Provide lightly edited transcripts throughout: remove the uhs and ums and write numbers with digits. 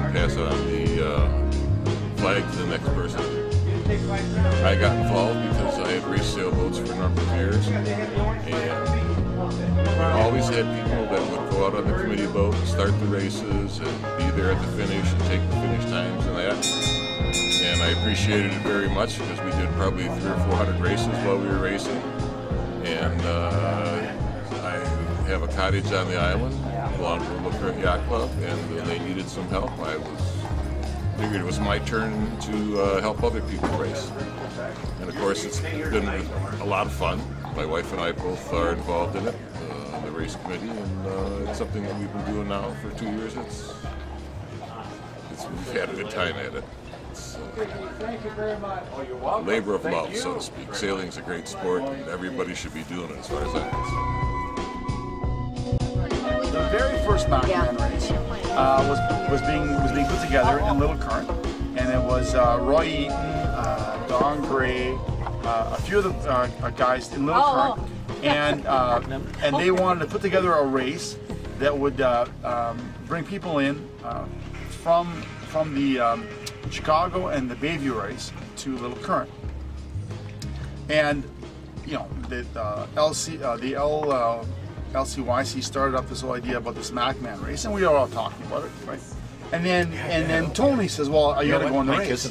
and pass on the flag to the next person. I got involved because I had raced sailboats for a number of years, and always had people that would go out on the committee boat and start the races and be there at the finish and take the finish times and that. And I appreciated it very much because we did probably 300 or 400 races while we were racing. And I have a cottage on the island belonging to the Yacht Club, and when they needed some help, I figured it was my turn to help other people race. And of course, it's been a lot of fun. My wife and I both are involved in it, the race committee, and it's something that we've been doing now for 2 years. We've had a good time at it. It's a labor of love, so to speak. Sailing's a great sport, and everybody should be doing it as far as I'm concerned. The very first MacMan race was being put together in Little Current, and it was Roy Eaton, Don Gray, a few of the guys in Little Current, and they wanted to put together a race that would bring people in from the Chicago and the Bayview race to Little Current. And you know, the LCYC started up this whole idea about this MacMan race, and we were all talking about it, right? And then Tony says, "Well, are you going to go on the race?"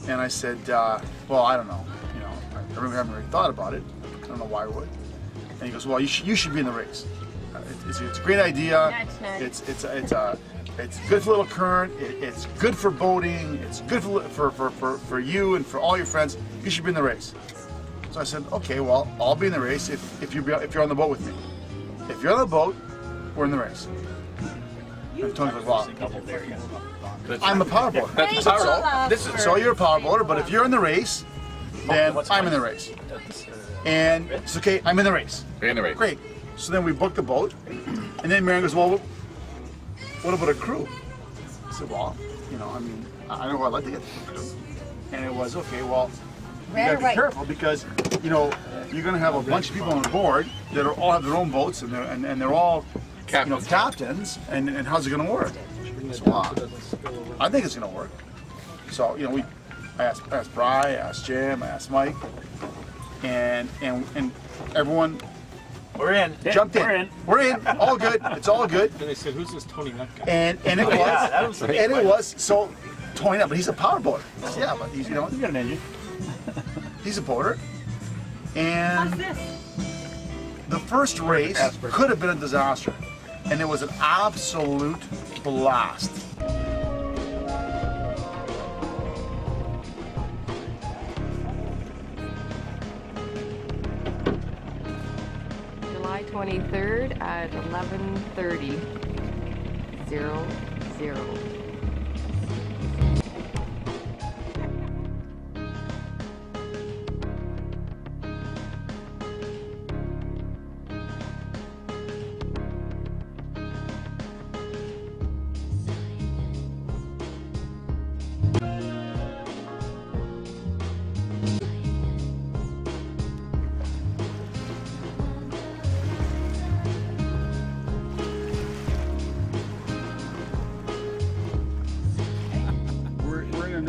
And I said, "Well, I don't know. You know, I really haven't really thought about it. I don't know why I would." And he goes, "Well, you should be in the race. It's a great idea. It's good for Little Current. It's good for boating. It's good for you and for all your friends. You should be in the race." So I said, "Okay, well, I'll be in the race if you're on the boat with me. If you're on the boat, we're in the race." And Tony's like, "Well, I'm a power boater. So you're a power boater, but if you're in the race, then I'm in the race." And it's okay, I'm in the race. You're in the race. Great. So then we booked the boat, and then Marion goes, "Well, what about a crew?" I said, "Well, you know, I mean, I know I'd like to get the crew." And it was, okay, well, you gotta be careful because, you know, you're gonna have a bunch of people on board that all have their own boats and they're all captains. You know, captains, and how's it gonna work? So, I think it's gonna work. So, you know, I asked Bri, I asked Jim, I asked Mike, and everyone. We're in. Jumped in. We're in. All good. It's all good. Then they said, "Who's this Tony Nut guy?" And it was so Tony Nut, but he's a power boater. Yeah, but he's, you know, He's got an engine. He's a boater. And the first race could have been a disaster, and it was an absolute blast. July 23rd at 11:30. 00.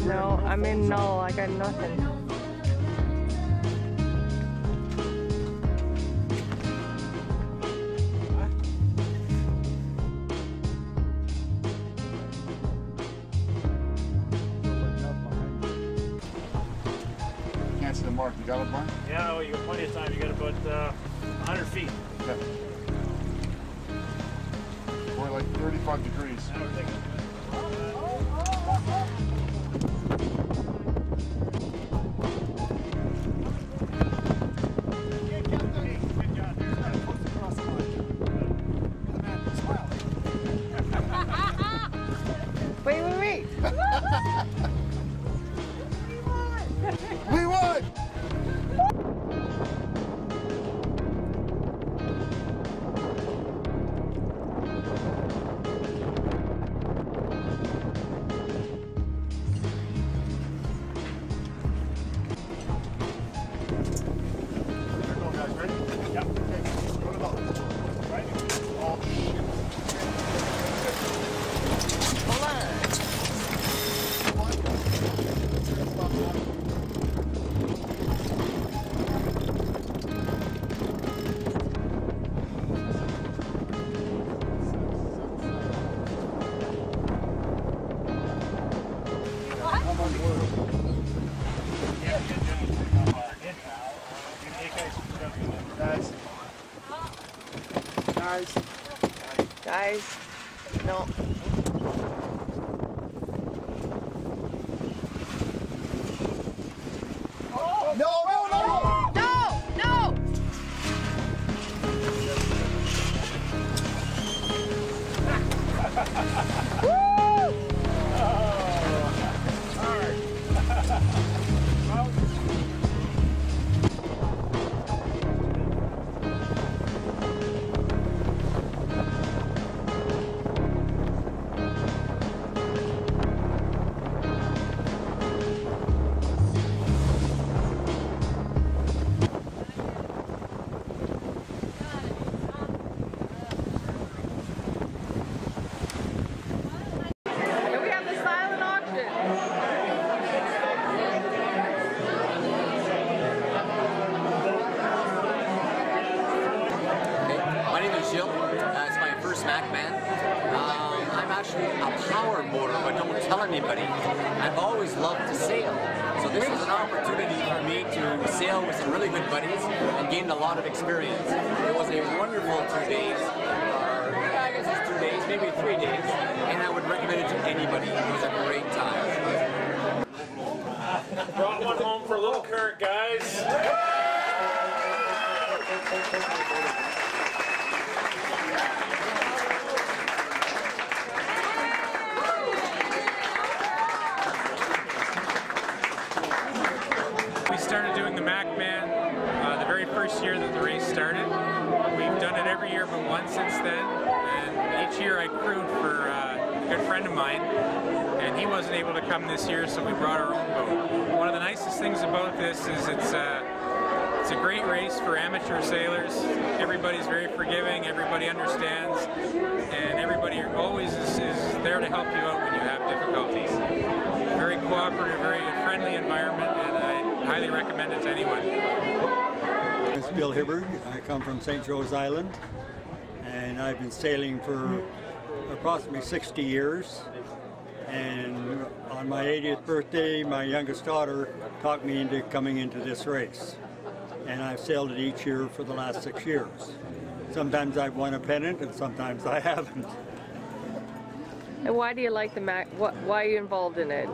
No, I'm in null. I got nothing. Can't see the mark. You got it, Brian? Yeah, well, you got plenty of time. You got about 100 feet. Yeah. We're like 35 degrees. Now we're thinking. Wait. We won! guys. No. It's my first MacMan. I'm actually a power motor, but don't tell anybody. I've always loved to sail. So this is an opportunity for me to sail with some really good buddies and gain a lot of experience. It was a wonderful 2 days. I guess it's 2 days, maybe 3 days. And I would recommend it to anybody. It was a great time. Brought one home for a little current, guys. We started doing the MacMan the very first year that the race started. We've done it every year but one since then, and each year I crewed for a good friend of mine, and he wasn't able to come this year, so we brought our own boat. One of the nicest things about this is it's a great race for amateur sailors. Everybody's very forgiving, everybody understands, and everybody always is there to help you out when you have difficulties. Very cooperative, very friendly environment, and I highly recommend it to anyone. It's Bill Hibbard. I come from St. Joe's Island, and I've been sailing for approximately 60 years. And on my 80th birthday, my youngest daughter talked me into coming into this race. And I've sailed it each year for the last 6 years. Sometimes I've won a pennant, and sometimes I haven't. And why do you like the Mac? Why are you involved in it?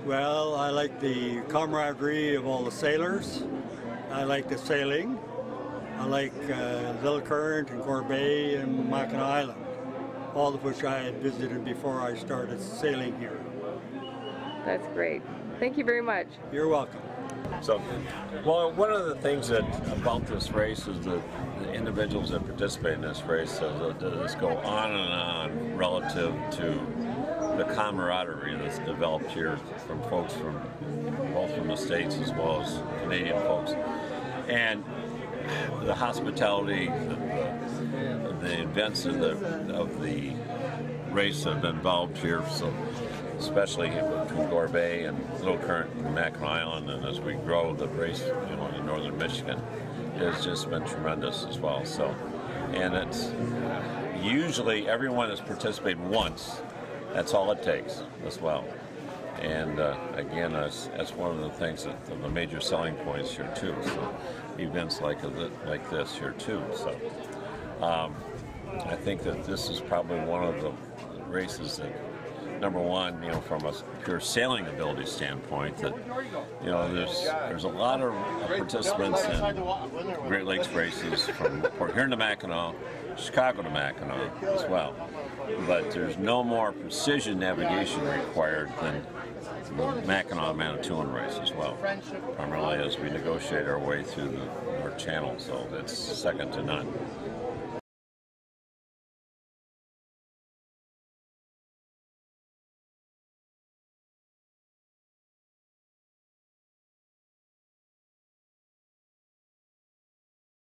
Well, I like the camaraderie of all the sailors. I like the sailing. I like Little Current and Gorbet and Mackinac Island, all of which I had visited before I started sailing here. That's great. Thank you very much. You're welcome. So, well, one of the things about this race is that the individuals that participate in this race just go on and on relative to the camaraderie that's developed here from folks both from the States as well as Canadian folks, and the hospitality, the events of the race that have been involved here. So, especially between Gorbet and Little Current and Mackinac Island, and as we grow the race, in northern Michigan, it has just been tremendous as well. So, and it's usually everyone has participated once. That's all it takes as well. And again, that's one of the things the major selling points here too. So, events like this here too. So, I think that this is probably one of the races that, number one, from a pure sailing ability standpoint, that there's a lot of participants in Great Lakes races from Port Huron to Mackinac, Chicago to Mackinac as well. But there's no more precision navigation required than the Mackinac Manitoulin race as well, primarily as we negotiate our way through the North Channel, so it's second to none.